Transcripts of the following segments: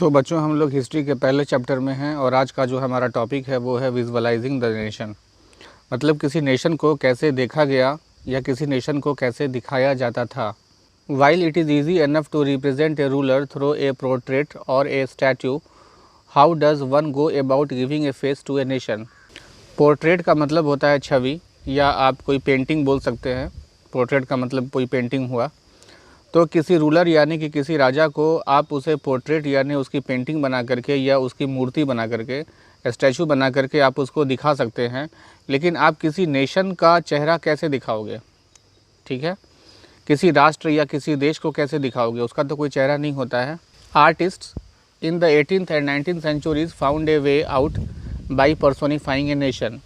तो बच्चों, हम लोग हिस्ट्री के पहले चैप्टर में हैं और आज का जो हमारा टॉपिक है वो है विजुअलाइजिंग द नेशन। मतलब किसी नेशन को कैसे देखा गया या किसी नेशन को कैसे दिखाया जाता था। While it is easy enough to represent a ruler through a portrait और a statue, how does one go about giving a face to a nation. Portrait का मतलब होता है छवि, या आप कोई पेंटिंग बोल सकते हैं। पोर्ट्रेट का मतलब कोई पेंटिंग हुआ। तो किसी रूलर यानी कि किसी राजा को आप उसे पोर्ट्रेट यानी उसकी पेंटिंग बना करके या उसकी मूर्ति बना करके, स्टैचू बना करके आप उसको दिखा सकते हैं। लेकिन आप किसी नेशन का चेहरा कैसे दिखाओगे? ठीक है, किसी राष्ट्र या किसी देश को कैसे दिखाओगे? उसका तो कोई चेहरा नहीं होता है। Artists in the 18th and 19th centuries found a way out by personifying a nation.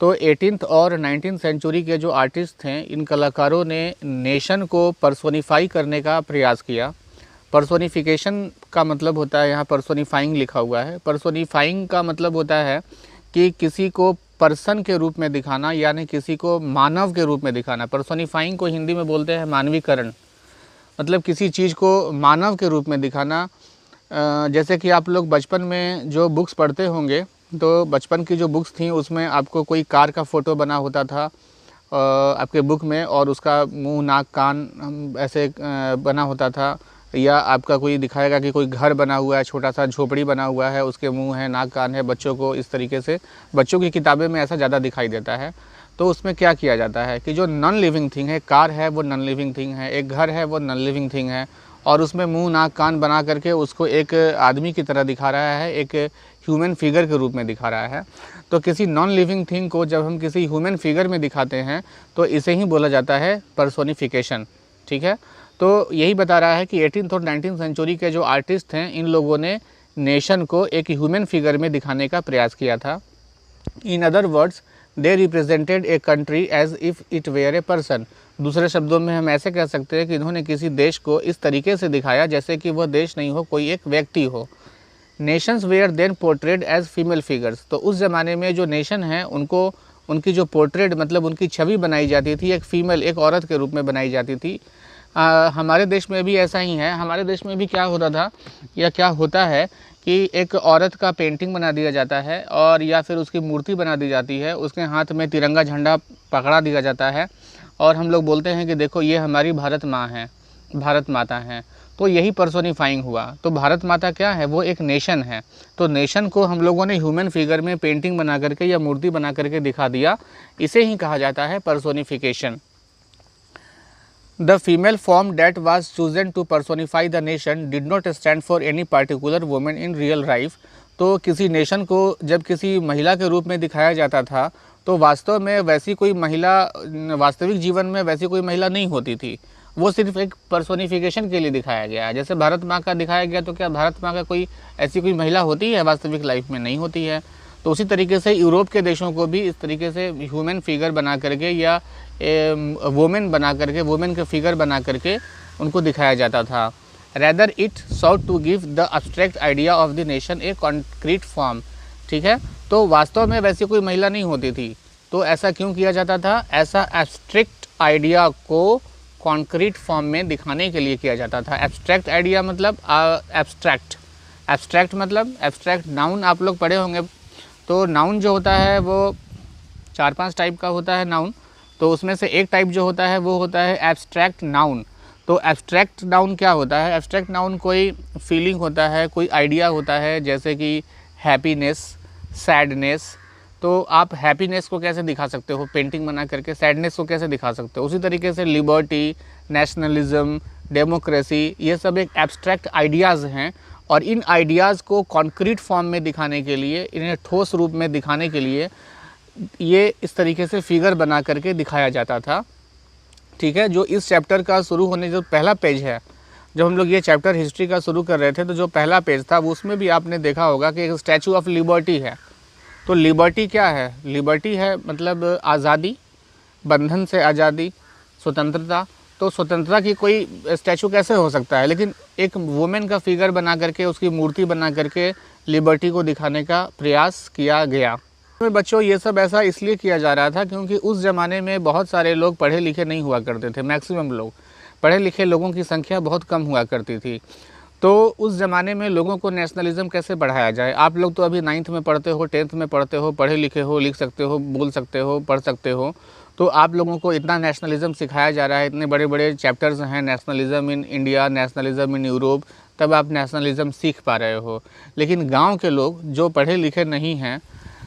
तो 18th और 19th सेंचुरी के जो आर्टिस्ट थे, इन कलाकारों ने नेशन को पर्सोनिफाई करने का प्रयास किया। पर्सोनिफिकेशन का मतलब होता है, यहाँ पर्सोनिफाइंग लिखा हुआ है। पर्सोनिफाइंग का मतलब होता है कि किसी को पर्सन के रूप में दिखाना, यानी किसी को मानव के रूप में दिखाना। पर्सोनिफाइंग को हिंदी में बोलते हैं मानवीकरण, मतलब किसी चीज़ को मानव के रूप में दिखाना। जैसे कि आप लोग बचपन में जो बुक्स पढ़ते होंगे, तो बचपन की जो बुक्स थी उसमें आपको कोई कार का फ़ोटो बना होता था आपके बुक में, और उसका मुंह, नाक, कान ऐसे बना होता था। या आपका कोई दिखाएगा कि कोई घर बना हुआ है, छोटा सा झोपड़ी बना हुआ है, उसके मुंह है, नाक, कान है। बच्चों को इस तरीके से, बच्चों की किताबें में ऐसा ज़्यादा दिखाई देता है। तो उसमें क्या किया जाता है कि जो नॉन लिविंग थिंग है, कार है वो नॉन लिविंग थिंग है, एक घर है वो नॉन लिविंग थिंग है, और उसमें मुंह, नाक, कान बना करके उसको एक आदमी की तरह दिखा रहा है, एक ह्यूमन फिगर के रूप में दिखा रहा है। तो किसी नॉन लिविंग थिंग को जब हम किसी ह्यूमन फिगर में दिखाते हैं तो इसे ही बोला जाता है पर्सोनिफिकेशन। ठीक है, तो यही बता रहा है कि 18th और 19th सेंचुरी के जो आर्टिस्ट हैं, इन लोगों ने नेशन को एक ह्यूमन फिगर में दिखाने का प्रयास किया था। In other words, they represented a country as if it were a person. दूसरे शब्दों में हम ऐसे कह सकते हैं कि इन्होंने किसी देश को इस तरीके से दिखाया जैसे कि वह देश नहीं हो, कोई एक व्यक्ति हो। Nations were then portrayed as female figures. तो उस ज़माने में जो नेशन है, उनको उनकी जो पोर्ट्रेट मतलब उनकी छवि बनाई जाती थी, एक फीमेल, एक औरत के रूप में बनाई जाती थी। हमारे देश में भी ऐसा ही है। हमारे देश में भी क्या होता था या क्या होता है कि एक औरत का पेंटिंग बना दिया जाता है, और या फिर उसकी मूर्ति बना दी जाती है, उसके हाथ में तिरंगा झंडा पकड़ा दिया जाता है, और हम लोग बोलते हैं कि देखो ये हमारी भारत माँ है, भारत माता है। तो यही पर्सोनिफाइंग हुआ। तो भारत माता क्या है? वो एक नेशन है। तो नेशन को हम लोगों ने ह्यूमन फिगर में पेंटिंग बना करके या मूर्ति बना करके दिखा दिया। इसे ही कहा जाता है personification. The female form that was chosen to personify the nation did not stand for any particular woman in real life। तो किसी नेशन को जब किसी महिला के रूप में दिखाया जाता था, तो वास्तव में वैसी कोई महिला, वास्तविक जीवन में वैसी कोई महिला नहीं होती थी। वो सिर्फ एक पर्सोनिफिकेशन के लिए दिखाया गया है। जैसे भारत माँ का दिखाया गया, तो क्या भारत माँ का कोई ऐसी कोई महिला होती है? वास्तविक लाइफ में नहीं होती है। तो उसी तरीके से यूरोप के देशों को भी इस तरीके से ह्यूमन फिगर बना करके या वुमेन बना करके, वुमेन के फिगर बना करके उनको दिखाया जाता था। Rather it sought to give the abstract idea of the nation a concrete form. ठीक है, तो वास्तव में वैसी कोई महिला नहीं होती थी। तो ऐसा क्यों किया जाता था? ऐसा एब्स्ट्रैक्ट आइडिया को कॉन्क्रीट फॉर्म में दिखाने के लिए किया जाता था। एब्स्ट्रैक्ट आइडिया मतलब एब्स्ट्रैक्ट, एब्स्ट्रैक्ट मतलब एब्स्ट्रैक्ट नाउन आप लोग पढ़े होंगे। तो नाउन जो होता है वो 4-5 टाइप का होता है नाउन। तो उसमें से एक टाइप जो होता है वो होता है एब्स्ट्रैक्ट नाउन। तो एब्स्ट्रैक्ट नाउन क्या होता है? एब्स्ट्रैक्ट नाउन कोई फीलिंग होता है, कोई आइडिया होता है, जैसे कि हैप्पीनेस, सैडनेस। तो आप हैप्पीनेस को कैसे दिखा सकते हो? पेंटिंग बना करके। सैडनेस को कैसे दिखा सकते हो? उसी तरीके से लिबर्टी, नेशनलिज्म, डेमोक्रेसी, ये सब एक एब्स्ट्रैक्ट आइडियाज़ हैं, और इन आइडियाज़ को कॉन्क्रीट फॉर्म में दिखाने के लिए, इन्हें ठोस रूप में दिखाने के लिए ये इस तरीके से फिगर बना करके दिखाया जाता था। ठीक है, जो इस चैप्टर का शुरू होने जो पहला पेज है, जब हम लोग ये चैप्टर हिस्ट्री का शुरू कर रहे थे, तो जो पहला पेज था वो उसमें भी आपने देखा होगा कि एक स्टैचू ऑफ लिबर्टी है। तो लिबर्टी क्या है? लिबर्टी है मतलब आज़ादी, बंधन से आज़ादी, स्वतंत्रता। तो स्वतंत्रता की कोई स्टैचू कैसे हो सकता है? लेकिन एक वुमेन का फिगर बना करके, उसकी मूर्ति बना करके लिबर्टी को दिखाने का प्रयास किया गया। बच्चों, ये सब ऐसा इसलिए किया जा रहा था क्योंकि उस ज़माने में बहुत सारे लोग पढ़े लिखे नहीं हुआ करते थे। मैक्सिमम लोग, पढ़े लिखे लोगों की संख्या बहुत कम हुआ करती थी। तो उस ज़माने में लोगों को नेशनलिज़म कैसे बढ़ाया जाए। आप लोग तो अभी 9th में पढ़ते हो, 10th में पढ़ते हो, पढ़े लिखे हो, लिख सकते हो, बोल सकते हो, पढ़ सकते हो, तो आप लोगों को इतना नेशनलिज़म सिखाया जा रहा है, इतने बड़े बड़े चैप्टर्स हैं, nationalism in India, nationalism in Europe, तब आप नेशनलिज़म सीख पा रहे हो। लेकिन गांव के लोग जो पढ़े लिखे नहीं हैं,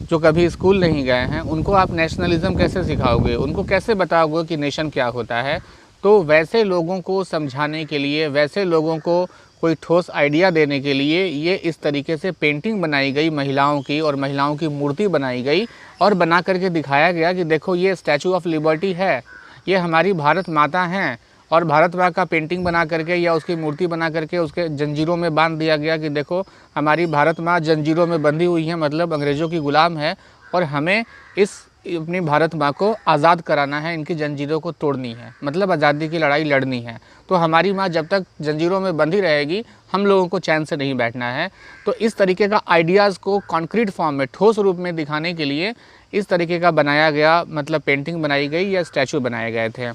जो कभी स्कूल नहीं गए हैं, उनको आप नेशनलिज़म कैसे सिखाओगे, उनको कैसे बताओगे कि नेशन क्या होता है। तो वैसे लोगों को समझाने के लिए, वैसे लोगों को कोई ठोस आइडिया देने के लिए ये इस तरीके से पेंटिंग बनाई गई महिलाओं की, और महिलाओं की मूर्ति बनाई गई और बना करके दिखाया गया कि देखो ये स्टैचू ऑफ लिबर्टी है, ये हमारी भारत माता हैं। और भारत माँ का पेंटिंग बना करके या उसकी मूर्ति बना करके उसके जंजीरों में बांध दिया गया कि देखो हमारी भारत माँ जंजीरों में बंधी हुई है, मतलब अंग्रेज़ों की ग़ुलाम है, और हमें इस अपनी भारत माँ को आज़ाद कराना है, इनकी जंजीरों को तोड़नी है, मतलब आज़ादी की लड़ाई लड़नी है। तो हमारी माँ जब तक जंजीरों में बंधी रहेगी, हम लोगों को चैन से नहीं बैठना है। तो इस तरीके का आइडियाज़ को कॉन्क्रीट फॉर्म में, ठोस रूप में दिखाने के लिए इस तरीके का बनाया गया, मतलब पेंटिंग बनाई गई या स्टैचू बनाए गए थे।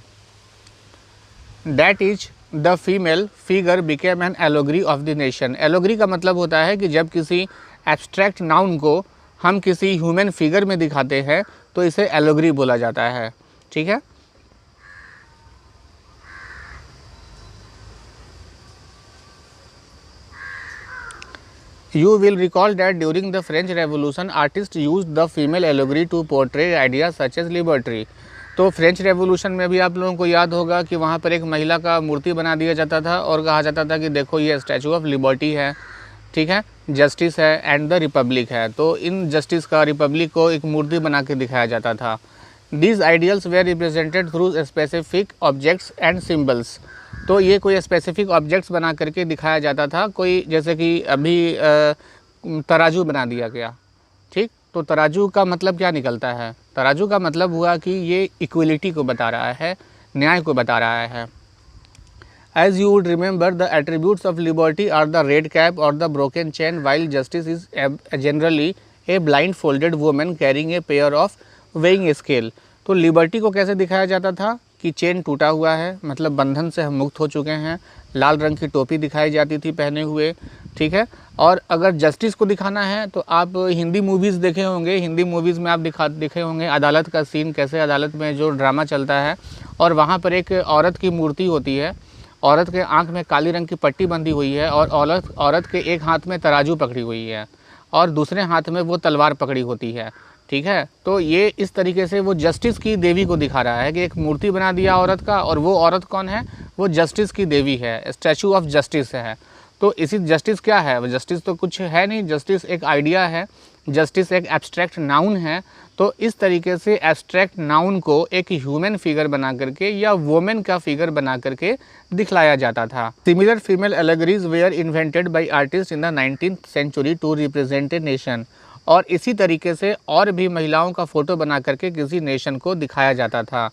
That is the female figure became an allegory of the nation. Allegory का मतलब होता है कि जब किसी एब्स्ट्रैक्ट नाउन को हम किसी ह्यूमन फिगर में दिखाते हैं तो इसे एलोगरी बोला जाता है। ठीक है। You will recall that during the French Revolution, artists used the female allegory to portray ideas such as liberty. तो फ्रेंच रेवोल्यूशन में भी आप लोगों को याद होगा कि वहाँ पर एक महिला का मूर्ति बना दिया जाता था और कहा जाता था कि देखो ये स्टैचू ऑफ लिबर्टी है, ठीक है, जस्टिस है एंड द रिपब्लिक है। तो इन जस्टिस का, रिपब्लिक को एक मूर्ति बना के दिखाया जाता था। These ideals were represented through specific objects and symbols. तो ये कोई स्पेसिफिक ऑब्जेक्ट्स बना करके दिखाया जाता था। कोई जैसे कि अभी तराजू बना दिया गया, ठीक। तो तराजू का मतलब क्या निकलता है? तराजू का मतलब हुआ कि ये इक्वलिटी को बता रहा है, न्याय को बता रहा है। As you would remember, the attributes of liberty are the red cap or the broken chain, while justice is generally a blindfolded woman carrying a pair of weighing scale. तो लिबर्टी को कैसे दिखाया जाता था कि चेन टूटा हुआ है, मतलब बंधन से हम मुक्त हो चुके हैं। लाल रंग की टोपी दिखाई जाती थी पहने हुए, ठीक है। और अगर जस्टिस को दिखाना है तो आप हिंदी मूवीज़ देखे होंगे, हिंदी मूवीज़ में आप देखे होंगे अदालत का सीन, कैसे अदालत में जो ड्रामा चलता है और वहाँ पर एक औरत की मूर्ति होती है, औरत के आँख में काली रंग की पट्टी बंधी हुई है और औरत के एक हाथ में तराजू पकड़ी हुई है और दूसरे हाथ में वो तलवार पकड़ी होती है, ठीक है। तो ये इस तरीके से वो जस्टिस की देवी को दिखा रहा है कि एक मूर्ति बना दिया औरत का, और वो औरत कौन है? वो जस्टिस की देवी है, स्टैचू ऑफ जस्टिस है। तो इसी जस्टिस क्या है? वो जस्टिस तो कुछ है नहीं, जस्टिस एक आइडिया है, जस्टिस एक एब्स्ट्रैक्ट नाउन है। तो इस तरीके से एब्स्ट्रैक्ट नाउन को एक ह्यूमन फिगर बना करके या वोमेन का फिगर बना करके दिखलाया जाता था। Similar female allegories were invented by artist in the 19th century to represent a nation. और इसी तरीके से और भी महिलाओं का फ़ोटो बना करके किसी नेशन को दिखाया जाता था।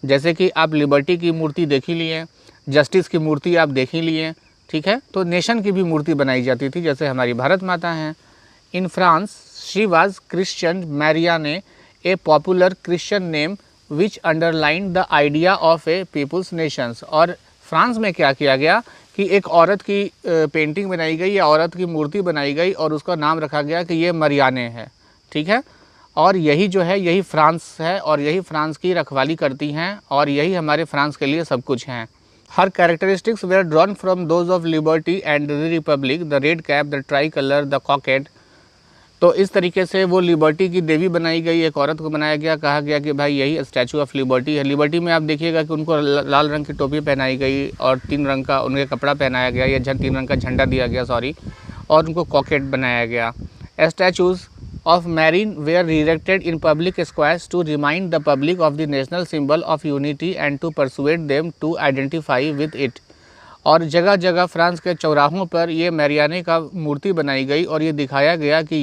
जैसे कि आप लिबर्टी की मूर्ति देख ही लिए, जस्टिस की मूर्ति आप देख ही लिए, ठीक है। तो नेशन की भी मूर्ति बनाई जाती थी, जैसे हमारी भारत माता हैं। In France she was Christian Marianne, a popular Christian name which underline the idea of a people's nations. और फ्रांस में क्या किया गया कि एक औरत की पेंटिंग बनाई गई या औरत की मूर्ति बनाई गई और उसका नाम रखा गया कि ये मरियाने है, ठीक है। और यही जो है, यही फ्रांस है और यही फ्रांस की रखवाली करती हैं और यही हमारे फ्रांस के लिए सब कुछ हैं। Her characteristics were drawn from those of liberty and the republic, the red cap, the tricolour, the cockade. तो इस तरीके से वो लिबर्टी की देवी बनाई गई, एक औरत को बनाया गया, कहा गया कि भाई यही स्टैचू ऑफ लिबर्टी है। लिबर्टी में आप देखिएगा कि उनको लाल रंग की टोपी पहनाई गई और 3 रंग का उनके कपड़ा पहनाया गया, या 3 रंग का झंडा दिया गया, सॉरी, और उनको कॉकेट बनाया गया। Statues of Marianne were erected in public squares to remind the public of the national symbol of unity and to persuade them to identify with it. और जगह जगह फ्रांस के चौराहों पर ये मैरियाने का मूर्ति बनाई गई और ये दिखाया गया कि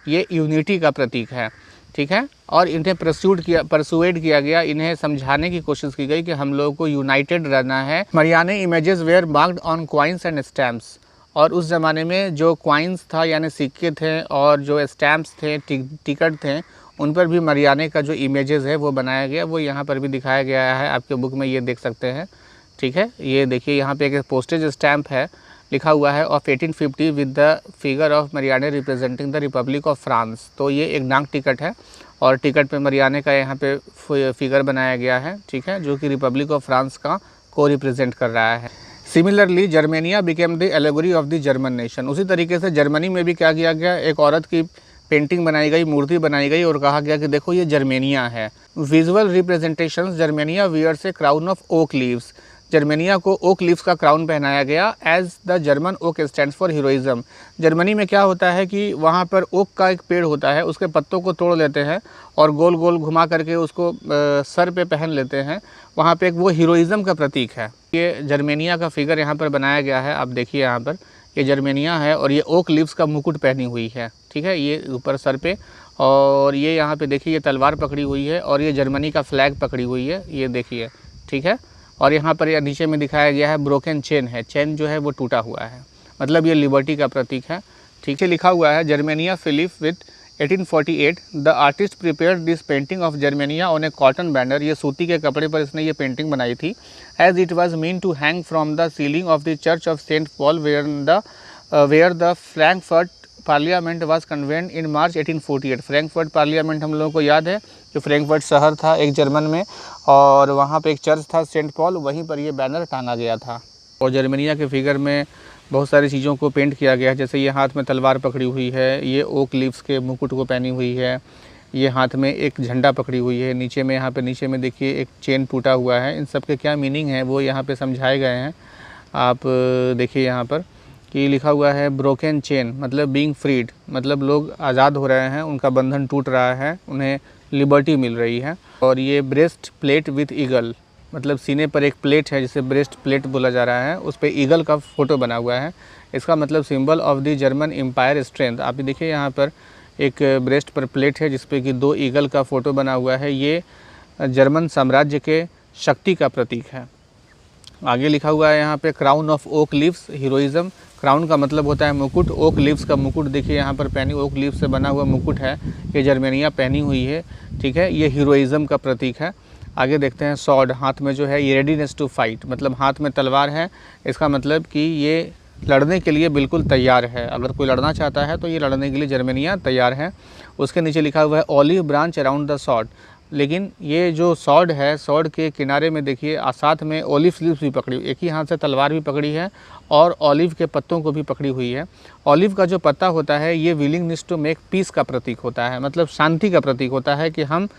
ये यूनिटी का प्रतीक है, ठीक है। और इन्हें परसुएड किया गया, इन्हें समझाने की कोशिश की गई कि हम लोगों को यूनाइटेड रहना है। Marianne images were marked on coins and stamps. और उस ज़माने में जो क्वाइंस था यानी सिक्के थे और जो स्टैम्प्स थे, टिकट थे, उन पर भी मरियाने का जो इमेजेस है वो बनाया गया। वो यहाँ पर भी दिखाया गया है, आपके बुक में ये देख सकते हैं, ठीक है। ये देखिए यहाँ पे एक पोस्टेज स्टैम्प है लिखा हुआ है of 1850 with the figure of Marianne representing the Republic of France. तो ये एक डाक टिकट है और टिकट पे मरियाने का यहाँ पे फिगर बनाया गया है, ठीक है, जो कि रिपब्लिक ऑफ फ्रांस का को रिप्रेजेंट कर रहा है। Similarly Germania became the allegory of the German nation. उसी तरीके से जर्मनी में भी क्या किया गया, एक औरत की पेंटिंग बनाई गई, मूर्ति बनाई गई और कहा गया कि देखो ये जर्मेनिया है। Visual representations Germania wears a crown of oak leaves. Germania को ओक लीव्स का क्राउन पहनाया गया as the German oak stands for heroism. Germany में क्या होता है कि वहाँ पर ओक का एक पेड़ होता है, उसके पत्तों को तोड़ लेते हैं और गोल गोल घुमा करके उसको सर पे पहन लेते हैं। वहाँ पे एक वो हीरोइज्म का प्रतीक है। ये जर्मेनिया का फिगर यहाँ पर बनाया गया है, आप देखिए यहाँ पर ये जर्मेनिया है और ये ओक लीव्स का मुकुट पहनी हुई है, ठीक है, ये ऊपर सर पे, और ये यहाँ पे देखिए ये तलवार पकड़ी हुई है और ये जर्मनी का फ्लैग पकड़ी हुई है, ये देखिए, ठीक है। और यहाँ पर नीचे में दिखाया गया है ब्रोकन चेन है, चेन जो है वो टूटा हुआ है, मतलब ये लिबर्टी का प्रतीक है, ठीक है। लिखा हुआ है Germania Philipp Veit 1848 the artist prepared this painting of Germania on a cotton banner. ये सूती के कपड़े पर इसने ये पेंटिंग बनाई थी। As it was meant to hang from the ceiling of the church of saint Paul where the Frankfurt parliament was convened in March 1848। Frankfurt parliament हम लोगों को याद है, जो फ्रैंकफर्ट शहर था एक जर्मन में, और वहाँ पे एक चर्च था सेंट पॉल, वहीं पर ये बैनर टांगा गया था। और जर्मनिया के फिगर में बहुत सारी चीज़ों को पेंट किया गया है, जैसे ये हाथ में तलवार पकड़ी हुई है, ये ओक लीव्स के मुकुट को पहनी हुई है, ये हाथ में एक झंडा पकड़ी हुई है, नीचे में यहाँ पे नीचे में देखिए एक चेन टूटा हुआ है। इन सब के क्या मीनिंग है वो यहाँ पे समझाए गए हैं। आप देखिए यहाँ पर कि लिखा हुआ है ब्रोकन चेन, मतलब बीइंग फ्रीड, मतलब लोग आज़ाद हो रहे हैं, उनका बंधन टूट रहा है, उन्हें लिबर्टी मिल रही है। और ये ब्रेस्ट प्लेट विथ ईगल, मतलब सीने पर एक प्लेट है जिसे ब्रेस्ट प्लेट बोला जा रहा है, उस पर ईगल का फोटो बना हुआ है। इसका मतलब symbol of the German empire strength. आप देखिए यहाँ पर एक ब्रेस्ट पर प्लेट है जिसपे कि 2 ईगल का फोटो बना हुआ है, ये जर्मन साम्राज्य के शक्ति का प्रतीक है। आगे लिखा हुआ है यहाँ पे crown of oak leaves heroism. Crown का मतलब होता है मुकुट, ओक लीव्स का मुकुट देखिए यहाँ पर पहनी, ओक लीव्स से बना हुआ मुकुट है, ये जर्मेनिया पहनी हुई है, ठीक है, ये हीरोइज्म का प्रतीक है। आगे देखते हैं सॉर्ड, हाथ में जो है ये रेडीनेस टू फाइट, मतलब हाथ में तलवार है, इसका मतलब कि ये लड़ने के लिए बिल्कुल तैयार है। अगर कोई लड़ना चाहता है तो ये लड़ने के लिए जर्मेनिया तैयार है। उसके नीचे लिखा हुआ है olive branch around the sword, लेकिन ये जो सॉर्ड है, सॉर्ड के किनारे में देखिए साथ में ऑलिव लीव्स भी पकड़ी, एक ही हाथ से तलवार भी पकड़ी है और ऑलिव के पत्तों को भी पकड़ी हुई है। ऑलिव का जो पत्ता होता है ये विलिंगनेस टू मेक पीस का प्रतीक होता है, मतलब शांति का प्रतीक होता है कि हम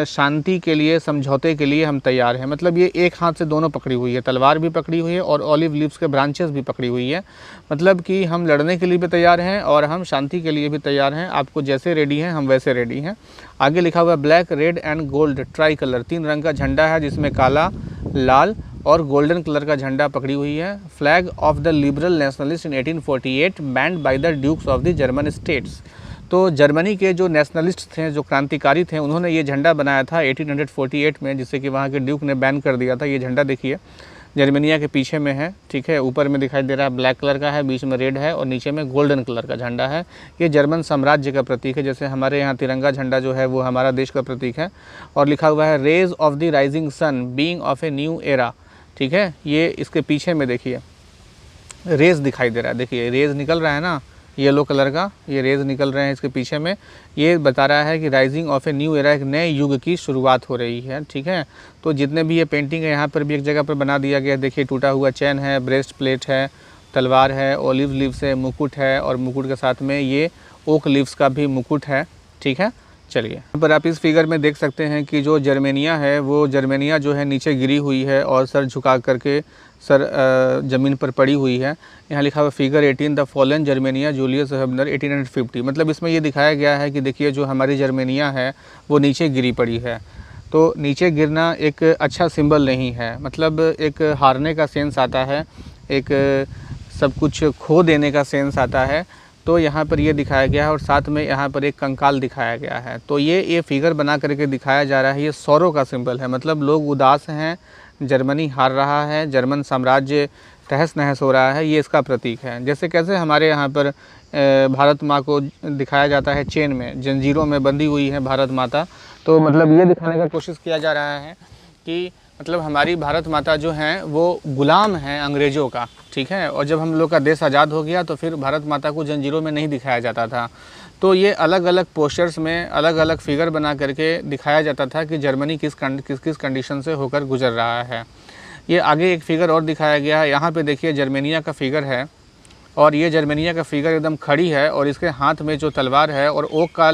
शांति के लिए, समझौते के लिए हम तैयार हैं। मतलब ये एक हाथ से दोनों पकड़ी हुई है, तलवार भी पकड़ी हुई है और ऑलिव लीव्स के ब्रांचेस भी पकड़ी हुई है, मतलब कि हम लड़ने के लिए भी तैयार हैं और हम शांति के लिए भी तैयार हैं। आपको जैसे रेडी हैं हम वैसे रेडी हैं। आगे लिखा हुआ है black, red and gold try colour, 3 रंग का झंडा है जिसमें काला, लाल और गोल्डन कलर का झंडा पकड़ी हुई है। Flag of the liberal nationalist in 1848 banned by the dukes of the German states. तो जर्मनी के जो नेशनलिस्ट थे, जो क्रांतिकारी थे, उन्होंने ये झंडा बनाया था 1848 में, जिससे कि वहाँ के ड्यूक ने बैन कर दिया था। ये झंडा देखिए जर्मनिया के पीछे में है, ठीक है, ऊपर में दिखाई दे रहा है ब्लैक कलर का है, बीच में रेड है और नीचे में गोल्डन कलर का झंडा है। ये जर्मन साम्राज्य का प्रतीक है, जैसे हमारे यहाँ तिरंगा झंडा जो है वो हमारा देश का प्रतीक है। और लिखा हुआ है rays of the rising sun being of a new era, ठीक है, ये इसके पीछे में देखिए रेज दिखाई दे रहा है, देखिए रेज निकल रहा है ना, येलो कलर का ये रेज निकल रहे हैं इसके पीछे में, ये बता रहा है कि rising of a new era, एक नए युग की शुरुआत हो रही है, ठीक है। तो जितने भी ये पेंटिंग है यहाँ पर भी एक जगह पर बना दिया गया, देखिए टूटा हुआ चैन है, ब्रेस्ट प्लेट है, तलवार है, ऑलिव लीव्स है, मुकुट है और मुकुट के साथ में ये ओक लीव्स का भी मुकुट है, ठीक है। चलिए यहाँ पर आप इस फिगर में देख सकते हैं कि जो जर्मेनिया है वो जर्मेनिया जो है नीचे गिरी हुई है और सर झुका करके सर ज़मीन पर पड़ी हुई है। यहाँ लिखा हुआ figure 18 the fallen Germania Julius Hubner 1850, मतलब इसमें ये दिखाया गया है कि देखिए जो हमारी जर्मेनिया है वो नीचे गिरी पड़ी है। तो नीचे गिरना एक अच्छा सिंबल नहीं है, मतलब एक हारने का सेंस आता है, एक सब कुछ खो देने का सेंस आता है। तो यहाँ पर ये दिखाया गया है और साथ में यहाँ पर एक कंकाल दिखाया गया है। तो ये फिगर बना करके दिखाया जा रहा है, ये सौरों का सिंबल है, मतलब लोग उदास हैं, जर्मनी हार रहा है, जर्मन साम्राज्य तहस नहस हो रहा है, ये इसका प्रतीक है। जैसे कैसे हमारे यहाँ पर भारत माँ को दिखाया जाता है चेन में, जंजीरों में बंधी हुई है भारत माता, तो मतलब ये दिखाने का कोशिश किया जा रहा है कि मतलब हमारी भारत माता जो हैं वो गुलाम हैं अंग्रेज़ों का, ठीक है। और जब हम लोग का देश आज़ाद हो गया तो फिर भारत माता को जंजीरों में नहीं दिखाया जाता था। तो ये अलग अलग पोस्टर्स में अलग अलग फिगर बना करके दिखाया जाता था कि जर्मनी किस कंडीशन से होकर गुजर रहा है। ये आगे एक फिगर और दिखाया गया है, यहाँ पे देखिए जर्मेनिया का फिगर है और ये जर्मेनिया का फिगर एकदम खड़ी है और इसके हाथ में जो तलवार है और ओक का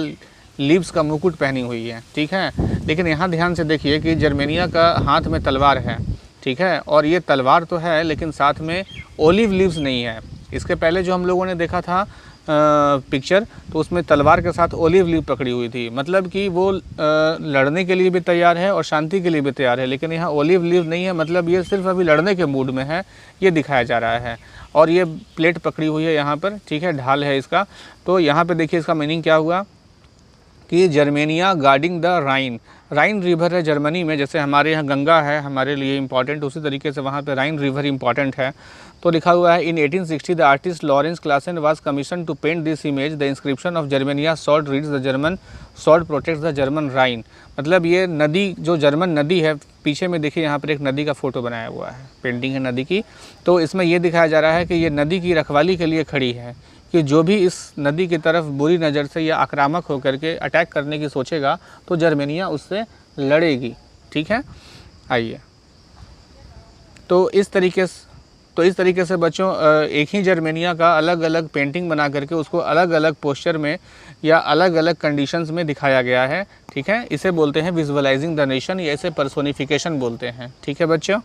लीव्स का मुकुट पहनी हुई है, ठीक है। लेकिन यहाँ ध्यान से देखिए कि जर्मेनिया का हाथ में तलवार है, ठीक है। और ये तलवार तो है लेकिन साथ में ओलिव लीव्स नहीं है। इसके पहले जो हम लोगों ने देखा था पिक्चर, तो उसमें तलवार के साथ ओलिव लीव पकड़ी हुई थी, मतलब कि वो लड़ने के लिए भी तैयार है और शांति के लिए भी तैयार है। लेकिन यहाँ ओलिव लीव नहीं है, मतलब ये सिर्फ अभी लड़ने के मूड में है, ये दिखाया जा रहा है। और ये प्लेट पकड़ी हुई है यहाँ पर, ठीक है, ढाल है इसका। तो यहाँ पे देखिए इसका मीनिंग क्या हुआ कि Germania guarding the Rhine. Rhine river है जर्मनी में, जैसे हमारे यहाँ गंगा है हमारे लिए इम्पॉर्टेंट, उसी तरीके से वहाँ पे राइन रिवर इम्पॉर्टेंट है। तो लिखा हुआ है in 1860 the artist Lorenz Clasen was commission to paint this image, the inscription of Germania salt reads the German salt protects the German Rhine. मतलब ये नदी जो जर्मन नदी है, पीछे में देखिए यहाँ पर एक नदी का फोटो बनाया हुआ है, पेंटिंग है नदी की। तो इसमें यह दिखाया जा रहा है कि ये नदी की रखवाली के लिए खड़ी है, कि जो भी इस नदी की तरफ बुरी नज़र से या आक्रामक होकर के अटैक करने की सोचेगा तो जर्मेनिया उससे लड़ेगी, ठीक है। आइए, तो इस तरीके से बच्चों एक ही जर्मेनिया का अलग अलग पेंटिंग बना करके उसको अलग अलग पोस्चर में या अलग अलग कंडीशंस में दिखाया गया है, ठीक है। इसे बोलते हैं विजुअलाइजिंग द नेशन, या इसे पर्सोनिफिकेशन बोलते हैं, ठीक है बच्चों।